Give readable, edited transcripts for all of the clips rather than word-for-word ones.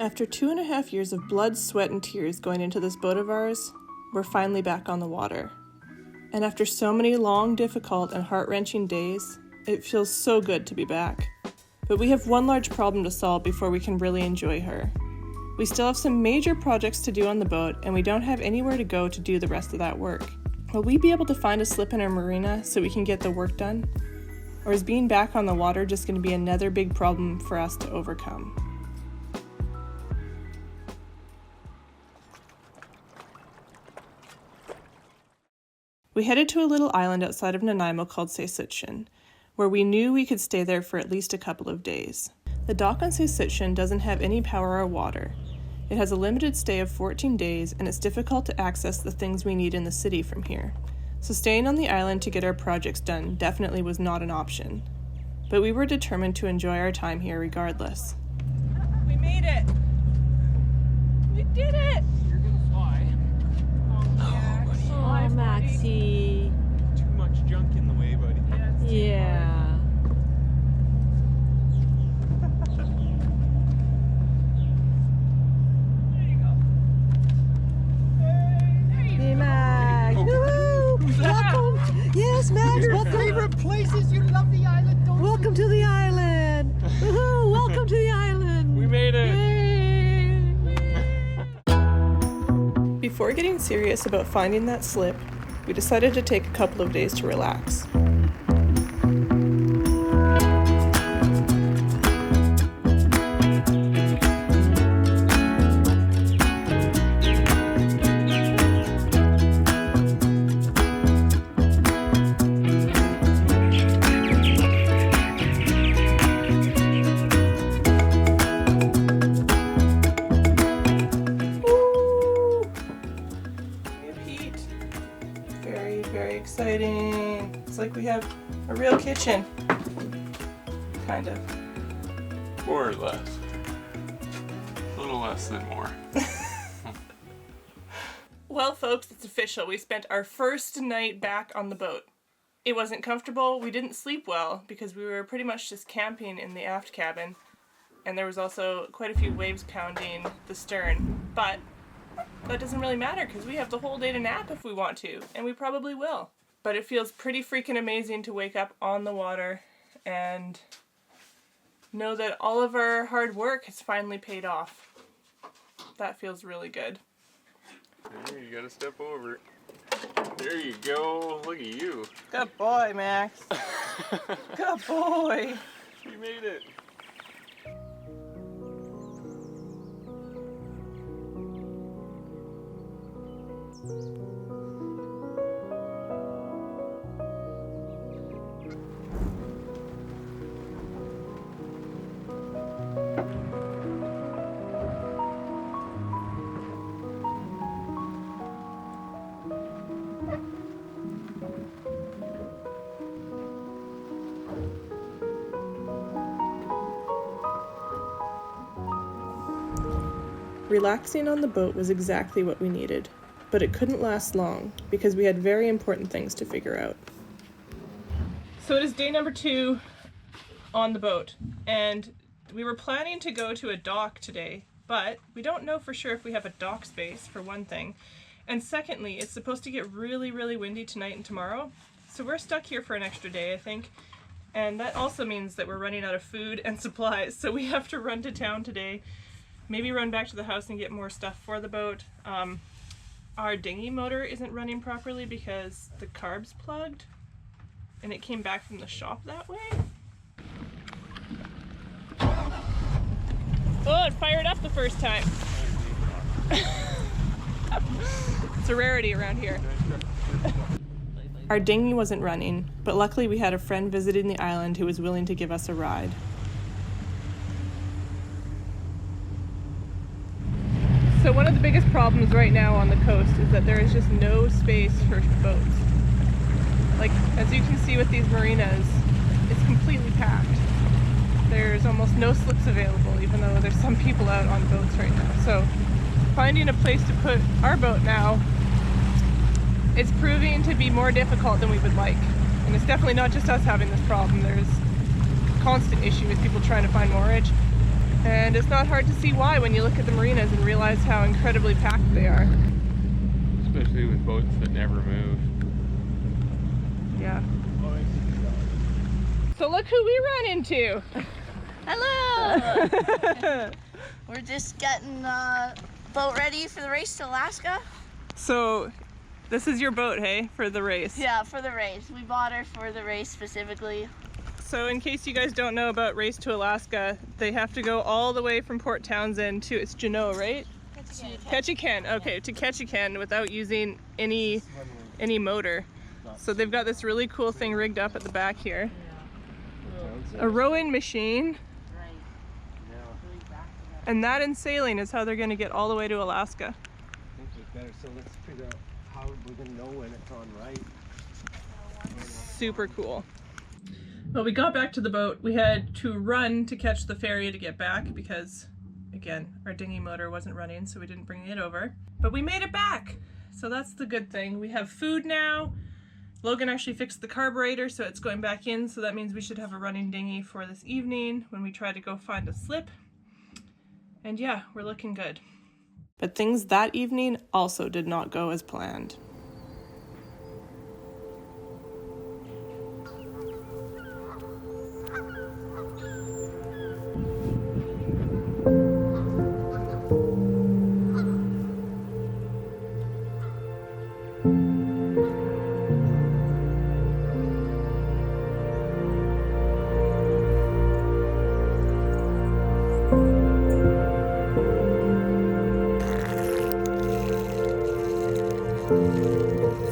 After 2.5 years of blood, sweat, and tears going into this boat of ours, we're finally back on the water. And after so many long, difficult, and heart-wrenching days, it feels so good to be back. But we have one large problem to solve before we can really enjoy her. We still have some major projects to do on the boat, and we don't have anywhere to go to do the rest of that work. Will we be able to find a slip in our marina so we can get the work done? Or is being back on the water just going to be another big problem for us to overcome? We headed to a little island outside of Nanaimo called Sailboat, where we knew we could stay there for at least a couple of days. The dock on Sailboat doesn't have any power or water. It has a limited stay of 14 days, and it's difficult to access the things we need in the city from here. So staying on the island to get our projects done definitely was not an option. But we were determined to enjoy our time here regardless. We made it! We did it! You're gonna fly. Oh, buddy. Fly, Maxie. Too much junk in the way, buddy. Yeah. There you go. There you Hey, go. Max. Woohoo! Who's that? Welcome. Yes, Max. Your Welcome. favorite places. You love the island, don't Welcome to the island. Woohoo! Welcome to the island. We made it. Yay. Before getting serious about finding that slip, we decided to take a couple of days to relax. Very exciting. It's like we have a real kitchen. Kind of. More or less. A little less than more. Well, folks, it's official. We spent our first night back on the boat. It wasn't comfortable. We didn't sleep well because we were pretty much just camping in the aft cabin. And there was also quite a few waves pounding the stern. But that doesn't really matter because we have the whole day to nap if we want to, and we probably will. But it feels pretty freaking amazing to wake up on the water and know that all of our hard work has finally paid off. That feels really good. There, you gotta step over. There you go. Look at you. Good boy, Max. Good boy. You made it. Relaxing on the boat was exactly what we needed, but it couldn't last long because we had very important things to figure out. So it is day number 2 on the boat, and we were planning to go to a dock today, but we don't know for sure if we have a dock space, for one thing, and secondly, it's supposed to get really windy tonight and tomorrow, so we're stuck here for an extra day, I think, and that also means that we're running out of food and supplies, so we have to run to town today. Maybe run back to the house and get more stuff for the boat. Our dinghy motor isn't running properly because the carb's plugged and it came back from the shop that way. Oh, it fired up the first time. It's a rarity around here. Our dinghy wasn't running, but luckily we had a friend visiting the island who was willing to give us a ride. So one of the biggest problems right now on the coast is that there is just no space for boats. Like, as you can see with these marinas, it's completely packed. There's almost no slips available, even though there's some people out on boats right now. So finding a place to put our boat now is proving to be more difficult than we would like. And it's definitely not just us having this problem. There's a constant issue with people trying to find moorage. And it's not hard to see why when you look at the marinas and realize how incredibly packed they are. Especially with boats that never move. Yeah. So look who we ran into. Hello! We're just getting boat ready for the race to Alaska. So this is your boat, hey, for the race? Yeah, for the race. We bought her for the race specifically. So in case you guys don't know about Race to Alaska, they have to go all the way from Port Townsend to, it's Juneau, right? Ketchikan. Okay, to Ketchikan without using any motor. So they've got this really cool thing rigged up at the back here. A rowing machine. And that and sailing is how they're going to get all the way to Alaska. I think it's better. So let's figure out how we're going to know when it's on right. Super cool. Well, we got back to the boat. We had to run to catch the ferry to get back because, again, our dinghy motor wasn't running, so we didn't bring it over. But we made it back! So that's the good thing. We have food now. Logan actually fixed the carburetor, so it's going back in, so that means we should have a running dinghy for this evening when we try to go find a slip. And yeah, we're looking good. But things that evening also did not go as planned.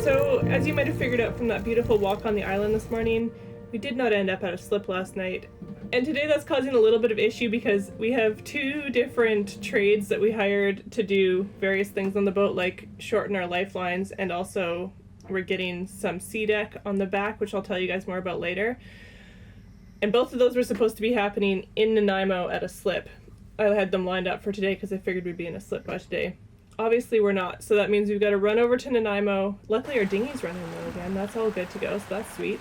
So, as you might have figured out from that beautiful walk on the island this morning, we did not end up at a slip last night. And today that's causing a little bit of issue because we have two different trades that we hired to do various things on the boat, like shorten our lifelines, and also we're getting some sea deck on the back, which I'll tell you guys more about later. And both of those were supposed to be happening in Nanaimo at a slip. I had them lined up for today because I figured we'd be in a slip by today. Obviously we're not, so that means we've got to run over to Nanaimo. Luckily our dinghy's running though again, that's all good to go, so that's sweet.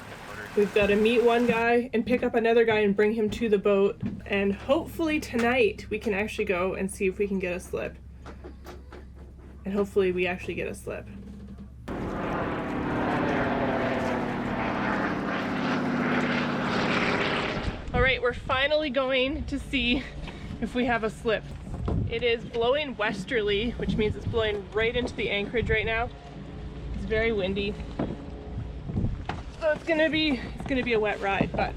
We've got to meet one guy and pick up another guy and bring him to the boat, and hopefully tonight we can actually go and see if we can get a slip. And hopefully we actually get a slip. Alright, we're finally going to see if we have a slip. It is blowing westerly, which means it's blowing right into the anchorage right now. It's very windy. So it's gonna be a wet ride, but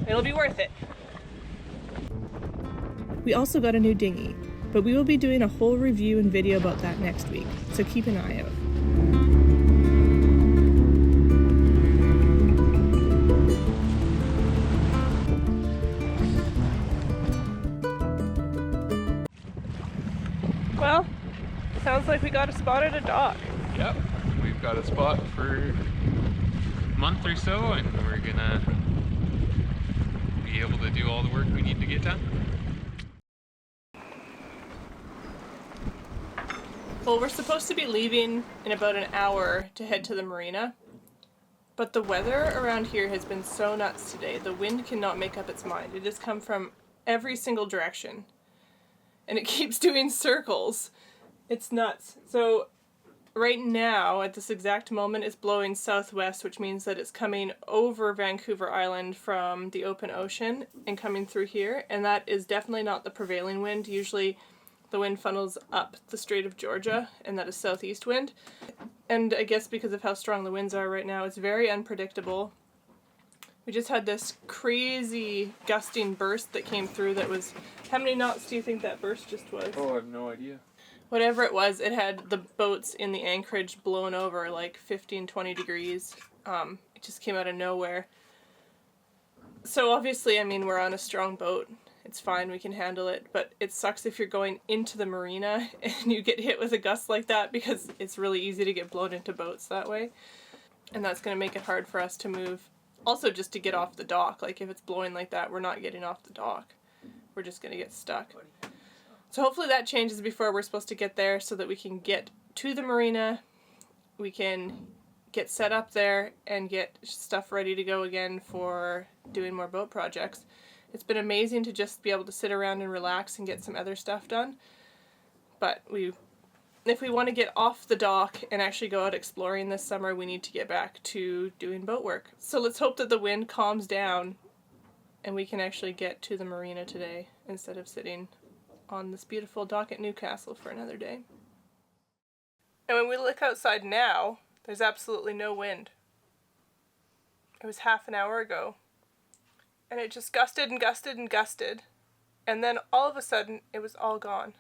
it'll be worth it. We also got a new dinghy, but we will be doing a whole review and video about that next week, so keep an eye out. Well, sounds like we got a spot at a dock. Yep, we've got a spot for a month or so, and we're gonna be able to do all the work we need to get done. Well, we're supposed to be leaving in about an hour to head to the marina, but the weather around here has been so nuts today. The wind cannot make up its mind. It has come from every single direction, and it keeps doing circles. It's nuts. So right now, at this exact moment, it's blowing southwest, which means that it's coming over Vancouver Island from the open ocean and coming through here, and that is definitely not the prevailing wind. Usually the wind funnels up the Strait of Georgia, and that is southeast wind. And I guess because of how strong the winds are right now, it's very unpredictable. We just had this crazy gusting burst that came through that was... How many knots do you think that burst just was? Oh, I have no idea. Whatever it was, it had the boats in the anchorage blown over like 15-20 degrees. It just came out of nowhere. So obviously, I mean, we're on a strong boat. It's fine, we can handle it, but it sucks if you're going into the marina and you get hit with a gust like that, because it's really easy to get blown into boats that way. And that's going to make it hard for us to move. Also, just to get off the dock. Like, if it's blowing like that, we're not getting off the dock. We're just going to get stuck. So hopefully that changes before we're supposed to get there, so that we can get to the marina, we can get set up there and get stuff ready to go again for doing more boat projects. It's been amazing to just be able to sit around and relax and get some other stuff done. But if we want to get off the dock and actually go out exploring this summer, we need to get back to doing boat work. So let's hope that the wind calms down and we can actually get to the marina today instead of sitting on this beautiful dock at Newcastle for another day. And when we look outside now, there's absolutely no wind. It was half an hour ago. And it just gusted and gusted and gusted. And then all of a sudden, it was all gone.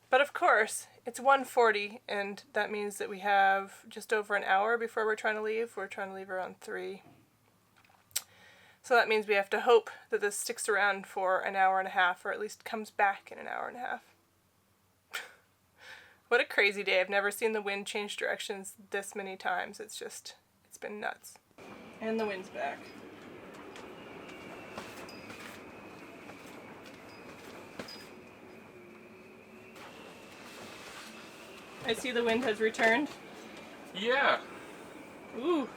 But of course, it's 1:40, and that means that we have just over an hour before we're trying to leave. We're trying to leave around 3. So that means we have to hope that this sticks around for an hour and a half, or at least comes back in an hour and a half. What a crazy day. I've never seen the wind change directions this many times. It's been nuts. And the wind's back. I see the wind has returned. Yeah. Ooh.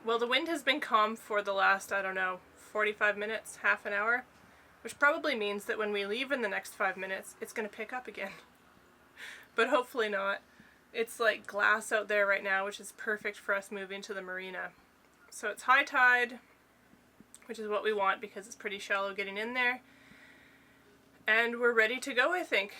Well, the wind has been calm for the last, 45 minutes, half an hour, which probably means that when we leave in the next 5 minutes, it's going to pick up again. But hopefully not. It's like glass out there right now, which is perfect for us moving to the marina. So it's high tide, which is what we want because it's pretty shallow getting in there. And we're ready to go, I think.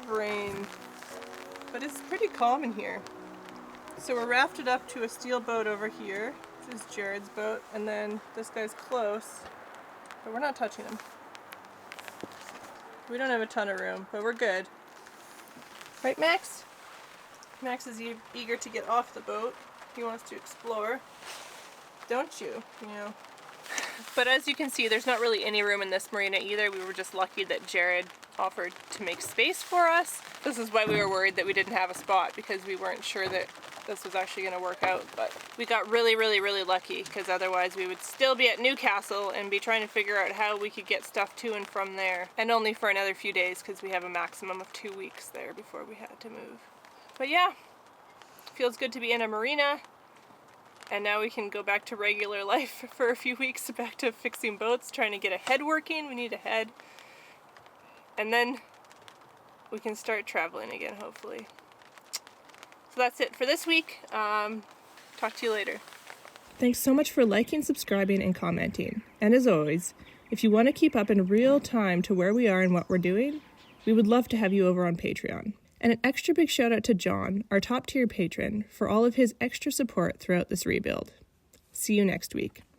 Rain, but it's pretty calm in here. So we're rafted up to a steel boat over here, which is Jared's boat, and then this guy's close, but we're not touching him. We don't have a ton of room, but we're good. Right, Max? Max is eager to get off the boat. He wants to explore. Don't you? You know. But as you can see, there's not really any room in this marina either. We were just lucky that Jared offered to make space for us. This is why we were worried that we didn't have a spot, because we weren't sure that this was actually going to work out. But we got really, really, really lucky, because otherwise we would still be at Newcastle and be trying to figure out how we could get stuff to and from there. And only for another few days, because we have a maximum of 2 weeks there before we had to move. But yeah, feels good to be in a marina. And now we can go back to regular life for a few weeks, back to fixing boats, trying to get a head working. We need a head. And then we can start traveling again, hopefully. So that's it for this week. Talk to you later. Thanks so much for liking, subscribing, and commenting. And as always, if you want to keep up in real time to where we are and what we're doing, we would love to have you over on Patreon. And an extra big shout out to John, our top tier patron, for all of his extra support throughout this rebuild. See you next week.